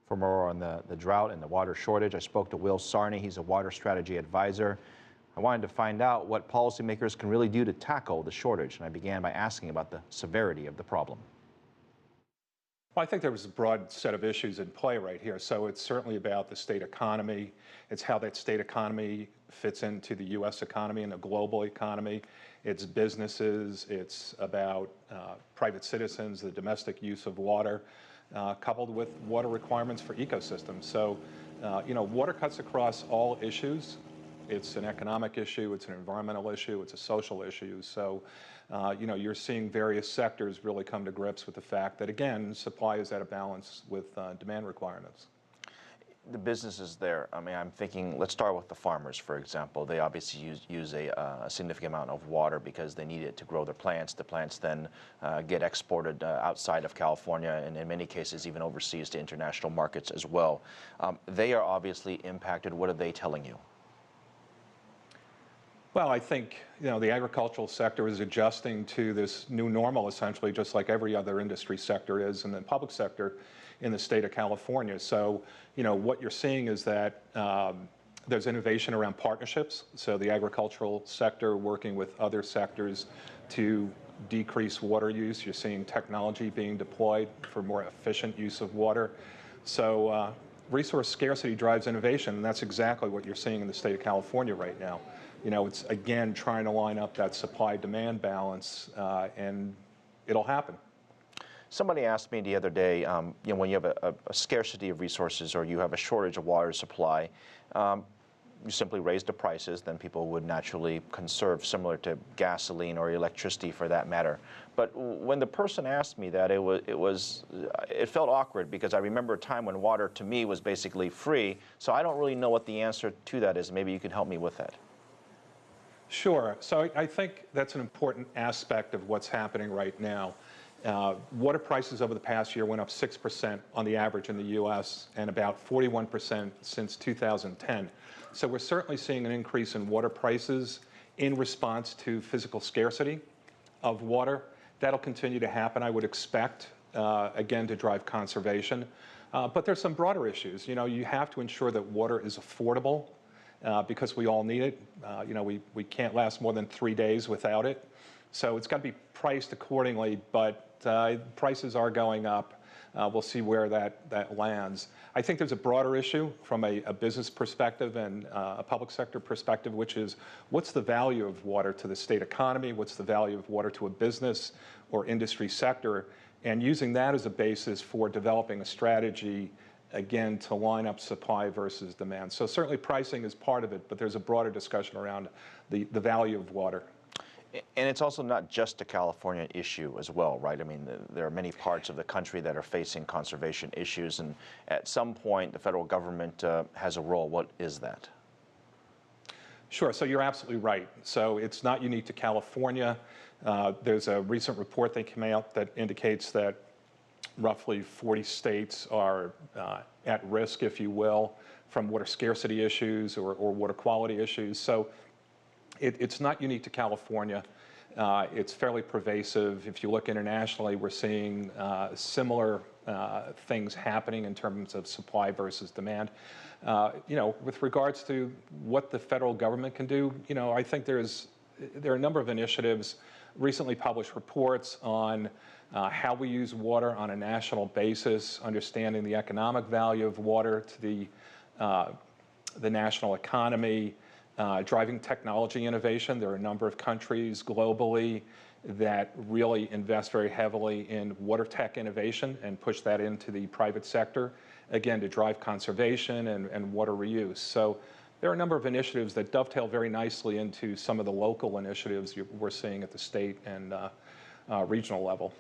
For more on the drought and the water shortage, I spoke to Will Sarni. He's a water strategy advisor. I wanted to find out what policymakers can really do to tackle the shortage, and I began by asking about the severity of the problem. Well, I think there was a broad set of issues in play right here. So it's certainly about the state economy. It's how that state economy fits into the U.S. economy and the global economy. It's businesses. It's about private citizens, the domestic use of water, coupled with water requirements for ecosystems. So, water cuts across all issues. It's an economic issue, it's an environmental issue, it's a social issue. So, you're seeing various sectors really come to grips with the fact that, again, supply is out of balance with demand requirements. The businesses there, I mean, I'm thinking, let's start with the farmers, for example. They obviously use a significant amount of water because they need it to grow their plants. The plants then get exported outside of California and in many cases even overseas to international markets as well. They are obviously impacted. What are they telling you? Well, I think, the agricultural sector is adjusting to this new normal, essentially, just like every other industry sector is, and the public sector in the state of California. So, what you're seeing is that there's innovation around partnerships. So the agricultural sector working with other sectors to decrease water use. You're seeing technology being deployed for more efficient use of water. So resource scarcity drives innovation, and that's exactly what you're seeing in the state of California right now. It's, again, trying to line up that supply-demand balance, and it'll happen. Somebody asked me the other day, when you have a scarcity of resources or you have a shortage of water supply, you simply raise the prices, then people would naturally conserve, similar to gasoline or electricity for that matter. But when the person asked me that, it felt awkward because I remember a time when water to me was basically free, so I don't really know what the answer to that is. Maybe you can help me with that. Sure. So I think that's an important aspect of what's happening right now. Water prices over the past year went up 6% on the average in the U.S. and about 41% since 2010. So we're certainly seeing an increase in water prices in response to physical scarcity of water. That'll continue to happen, I would expect, again, to drive conservation. But there's some broader issues. You have to ensure that water is affordable because we all need it. We can't last more than 3 days without it. So it's got to be priced accordingly, but prices are going up. We'll see where that lands. I think there's a broader issue from a business perspective and a public sector perspective, which is what's the value of water to the state economy? What's the value of water to a business or industry sector? And using that as a basis for developing a strategy, again, to line up supply versus demand. So certainly pricing is part of it, but there's a broader discussion around the value of water. And it's also not just a California issue as well, right? I mean, there are many parts of the country that are facing conservation issues, and at some point the federal government has a role. What is that? Sure, so you're absolutely right. So it's not unique to California. There's a recent report that came out that indicates that roughly 40 states are at risk, if you will, from water scarcity issues or water quality issues. So it's not unique to California. It's fairly pervasive. If you look internationally, we're seeing similar things happening in terms of supply versus demand. With regards to what the federal government can do, I think there are a number of initiatives, recently published reports on how we use water on a national basis, understanding the economic value of water to the national economy, driving technology innovation. There are a number of countries globally that really invest very heavily in water tech innovation and push that into the private sector, again, to drive conservation and water reuse. So there are a number of initiatives that dovetail very nicely into some of the local initiatives we're seeing at the state and regional level.